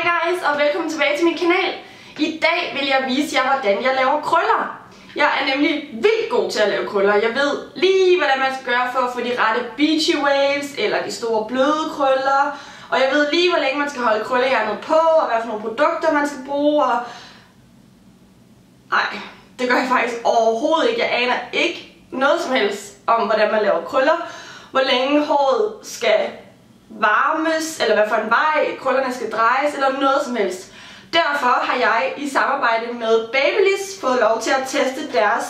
Hej guys, og velkommen tilbage til min kanal. I dag vil jeg vise jer, hvordan jeg laver krøller. Jeg er nemlig vildt god til at lave krøller. Jeg ved lige, hvordan man skal gøre for at få de rette beachy waves, eller de store bløde krøller. Og jeg ved lige, hvor længe man skal holde krøllejernet på, og hvad for nogle produkter man skal bruge. Og... nej, det gør jeg faktisk overhovedet ikke. Jeg aner ikke noget som helst om, hvordan man laver krøller. Hvor længe håret skal varmes, eller hvad for en vej krøllerne skal drejes, eller noget som helst. Derfor har jeg i samarbejde med Babyliss fået lov til at teste deres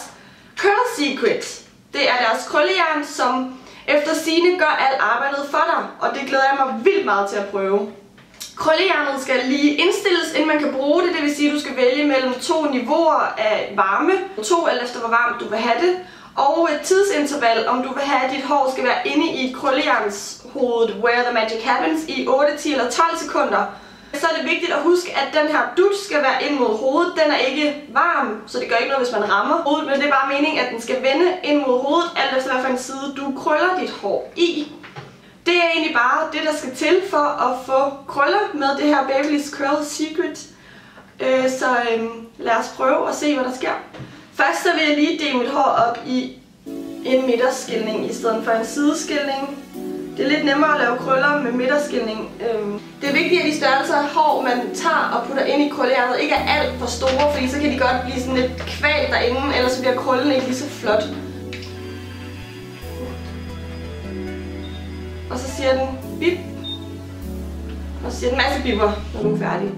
Curl Secret. Det er deres krøllejern, som efter sigende gør alt arbejdet for dig, og det glæder jeg mig vildt meget til at prøve. Krøllejernet skal lige indstilles, inden man kan bruge det. Det vil sige, at du skal vælge mellem 2 niveauer af varme. 2 alt efter hvor varmt du vil have det. Og et tidsinterval, om du vil have, at dit hår skal være inde i krøllejernshovedet, where the magic happens, i 8, 10 eller 12 sekunder. Så er det vigtigt at huske, at den her dut skal være ind mod hovedet. Den er ikke varm, så det gør ikke noget, hvis man rammer hovedet, men det er bare meningen, at den skal vende ind mod hovedet, alt efter hvad for en side du krøller dit hår i. Det er egentlig bare det, der skal til for at få krøller med det her Babyliss Curl Secret. Så lad os prøve at se, hvad der sker. Først så vil jeg lige dele mit hår op i en midterskilning i stedet for en sideskilning. Det er lidt nemmere at lave krøller med midterskilning. Det er vigtigt, at de størrelser af hår, man tager og putter ind i krøllejernet, ikke er alt for store, fordi så kan de godt blive sådan lidt kvalt derinde, ellers så bliver krøllen ikke lige så flot. Og så siger den bip. Og så siger den masse bipper, når du er færdig.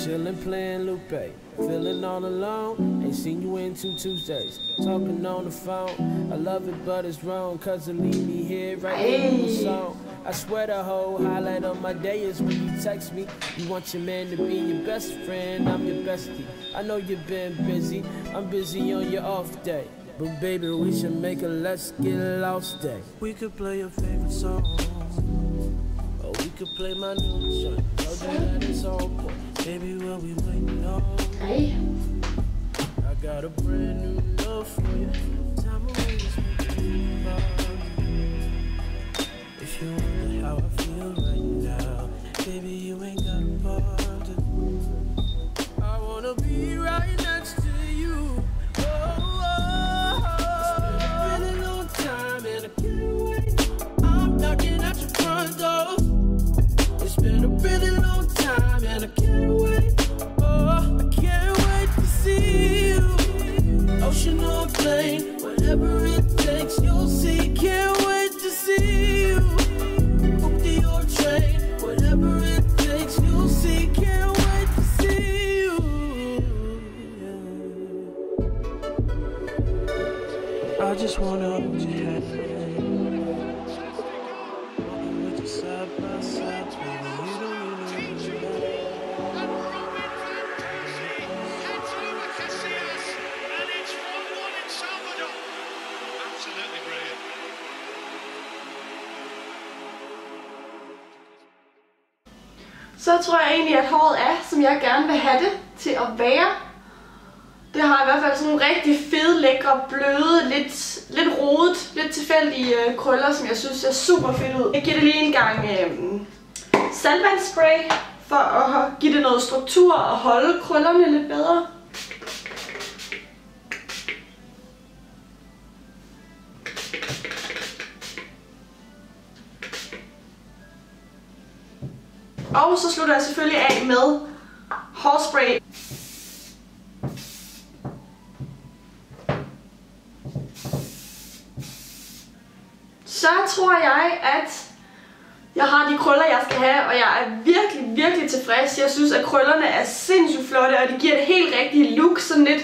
Chillin' playing Lupe, feeling all alone. Ain't seen you in 2 Tuesdays. Talking on the phone. I love it, but it's wrong. Cause it leave me here right in the song. I swear the whole highlight of my day is when you text me. You want your man to be your best friend, I'm your bestie. I know you've been busy, I'm busy on your off day. But baby, we should make a let's get lost day. We could play your favorite song, or we could play my new song. Told you that it's all cool. Baby, what we waiting on? Hey. I got a brand new love for you. Time away is making me. If you wonder how I feel right now, baby, you ain't got a bother. I wanna be right next to you. Knocking at your front door. It's been a really long time and I can't wait. Oh, I can't wait to see you. Ocean or plane, whatever it takes, you'll see. Can't wait to see you. Book the old train, whatever it takes, you'll see. Can't wait to see you. I just wanna hold your hand. Side by side, baby, you don't really know that. Angelo Casillas, and it's 1-1 in Salvador. Absolutely brilliant. Så tror jeg egentlig, at håret er, som jeg gerne vil have det til at være. Det har i hvert fald sådan nogle rigtig fede, lækre, bløde, lidt rodet, lidt tilfældige krøller, som jeg synes ser super fedt ud. Jeg giver det lige en gang saltvandsspray for at give det noget struktur og holde krøllerne lidt bedre. Og så slutter jeg selvfølgelig af med hårspray. Så tror jeg, at jeg har de krøller, jeg skal have, og jeg er virkelig tilfreds. Jeg synes, at krøllerne er sindssygt flotte, og de giver det helt rigtige look. Sådan lidt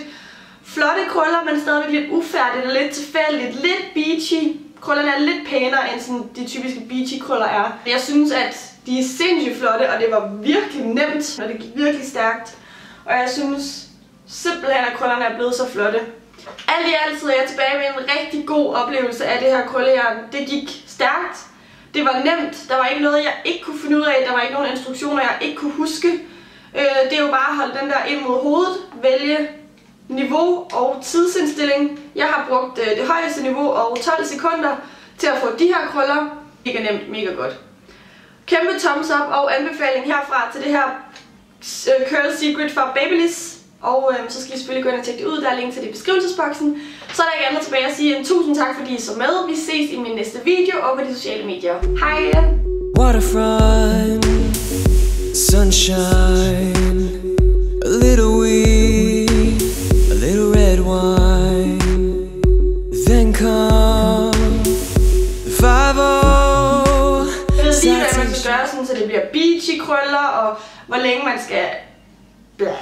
flotte krøller, men stadigvæk lidt ufærdigt og lidt tilfældigt, lidt beachy. Krøllerne er lidt pænere, end sådan de typiske beachy krøller er. Jeg synes, at de er sindssygt flotte, og det var virkelig nemt, og det gik virkelig stærkt. Og jeg synes simpelthen, at krøllerne er blevet så flotte. Alt i alt sidder jeg tilbage med en rigtig god oplevelse af det her krøllejern. Det gik stærkt. Det var nemt. Der var ikke noget, jeg ikke kunne finde ud af. Der var ikke nogen instruktioner, jeg ikke kunne huske. Det er jo bare at holde den der ind mod hovedet, vælge niveau og tidsindstilling. Jeg har brugt det højeste niveau og 12 sekunder til at få de her krøller. Mega nemt, mega godt. Kæmpe thumbs up og anbefaling herfra til det her Curl Secret fra Babyliss. Og så skal I selvfølgelig gå ind og tjekke det ud. Der er link til det i beskrivelsesboksen. Så er der ikke andet tilbage at sige end tusind tak, fordi I så med. Vi ses i min næste video og på de sociale medier. Hej! Waterfront, sunshine, a little weed, a little red wine, then come the 5-0. Jeg vil sige, hvad man skal gøre, sådan, så det bliver beachy krøller, og hvor længe man skal... Blah.